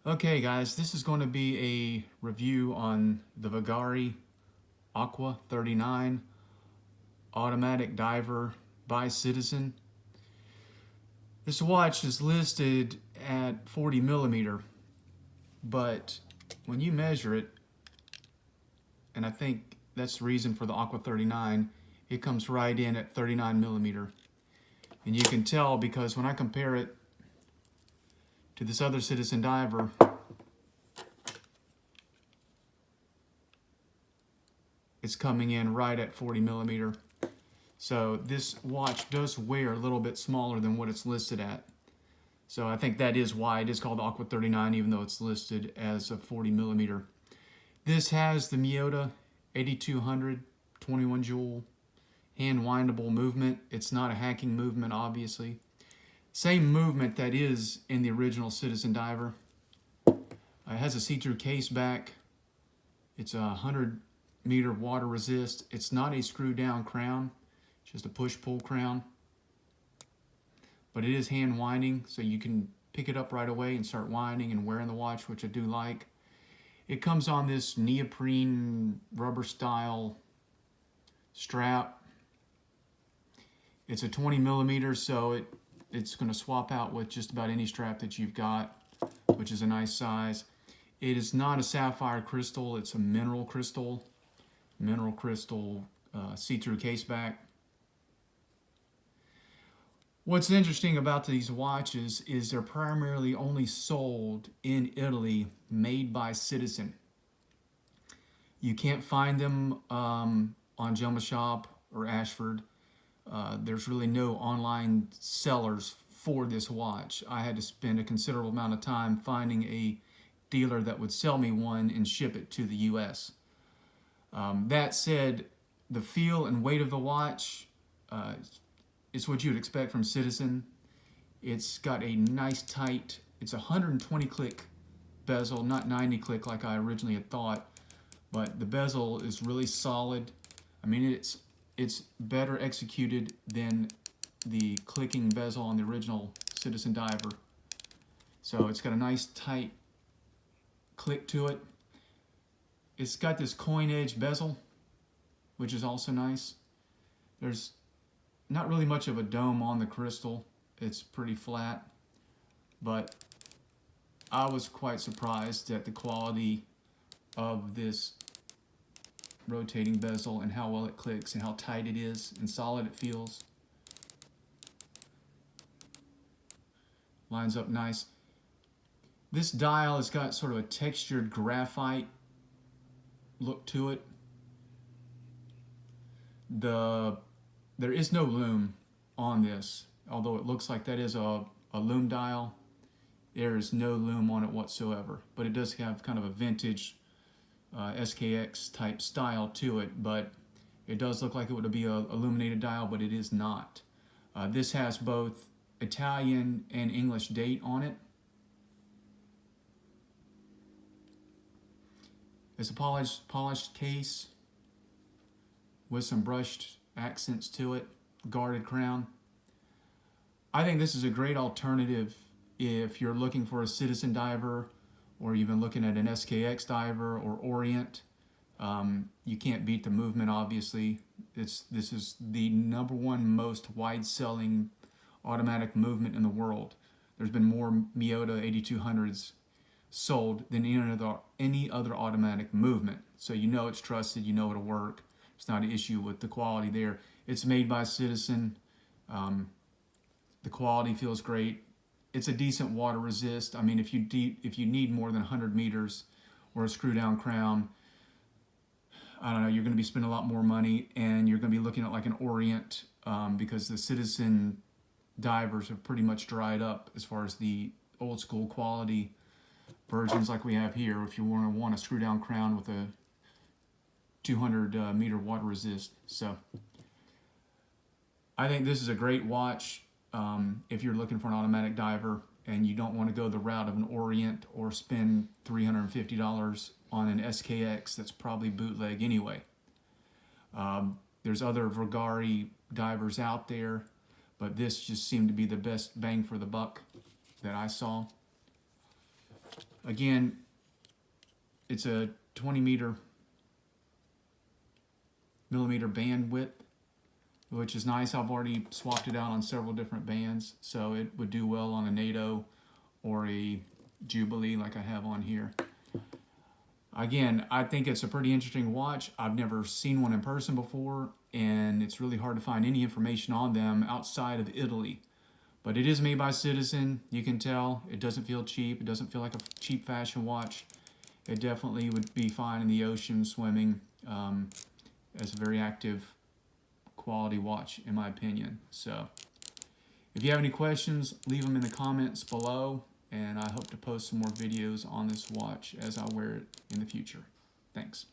Okay guys, this is going to be a review on the Vagary Aqua 39 automatic diver by Citizen. This watch is listed at 40 millimeter, but when you measure it, and I think that's the reason for the Aqua 39, it comes right in at 39 millimeter. And you can tell because when I compare it to this other Citizen diver, it's coming in right at 40 millimeter. So this watch does wear a little bit smaller than what it's listed at. So I think that is why it is called Aqua 39, even though it's listed as a 40 millimeter. This has the Miyota 8200 21 jewel hand windable movement. It's not a hacking movement, obviously. Same movement that is in the original Citizen diver. It has a see-through case back. It's a 100-meter water resist. It's not a screw down crown, just a push-pull crown. But it is hand winding, so you can pick it up right away and start winding and wearing the watch, which I do like. It comes on this neoprene rubber style strap. It's a 20 millimeter, so it's going to swap out with just about any strap that you've got, which is a nice size. It is not a sapphire crystal, it's a mineral crystal. See-through case back. What's interesting about these watches is they're primarily only sold in Italy, made by Citizen. You can't find them on Jumbo Shop or Ashford. There's really no online sellers for this watch. I had to spend a considerable amount of time finding a dealer that would sell me one and ship it to the US. That said, the feel and weight of the watch is what you'd expect from Citizen. It's got a nice tight, it's a 120 click bezel, not 90 click like I originally had thought, but the bezel is really solid. I mean, it's better executed than the clicking bezel on the original Citizen diver. So it's got a nice tight click to it. It's got this coin edge bezel, which is also nice. There's not really much of a dome on the crystal. It's pretty flat, but I was quite surprised at the quality of this rotating bezel and how well it clicks and how tight it is and solid it feels. Lines up nice. This dial has got sort of a textured graphite look to it. There is no lume on this, although it looks like that is a lume dial. There is no lume on it whatsoever, but it does have kind of a vintage SKX type style to it, but it does look like it would be a illuminated dial, but it is not. This has both Italian and English date on it. It's a polished case with some brushed accents to it, guarded crown. I think this is a great alternative if you're looking for a Citizen diver, or you've been looking at an SKX diver or Orient. You can't beat the movement, obviously. This is the #1 most wide-selling automatic movement in the world. There's been more Miyota 8200s sold than any other automatic movement. So you know it's trusted, you know it'll work. It's not an issue with the quality there. It's made by Citizen. The quality feels great. It's a decent water resist. I mean, if you need more than 100 meters or a screw down crown, I don't know, you're going to be spending a lot more money, and you're going to be looking at like an Orient, because the Citizen divers have pretty much dried up as far as the old school quality versions like we have here. If you want a screw down crown with a 200 meter water resist. So I think this is a great watch if you're looking for an automatic diver and you don't want to go the route of an Orient or spend $350 on an SKX that's probably bootleg anyway. There's other Vagary divers out there, but this just seemed to be the best bang for the buck that I saw. Again, it's a 20 millimeter band width, which is nice. I've already swapped it out on several different bands, so it would do well on a NATO or a Jubilee like I have on here. Again, I think it's a pretty interesting watch. I've never seen one in person before, and it's really hard to find any information on them outside of Italy. But it is made by Citizen. You can tell it doesn't feel cheap. It doesn't feel like a cheap fashion watch. It definitely would be fine in the ocean swimming, as a very active quality watch in my opinion. So if you have any questions, leave them in the comments below, and I hope to post some more videos on this watch as I wear it in the future. Thanks.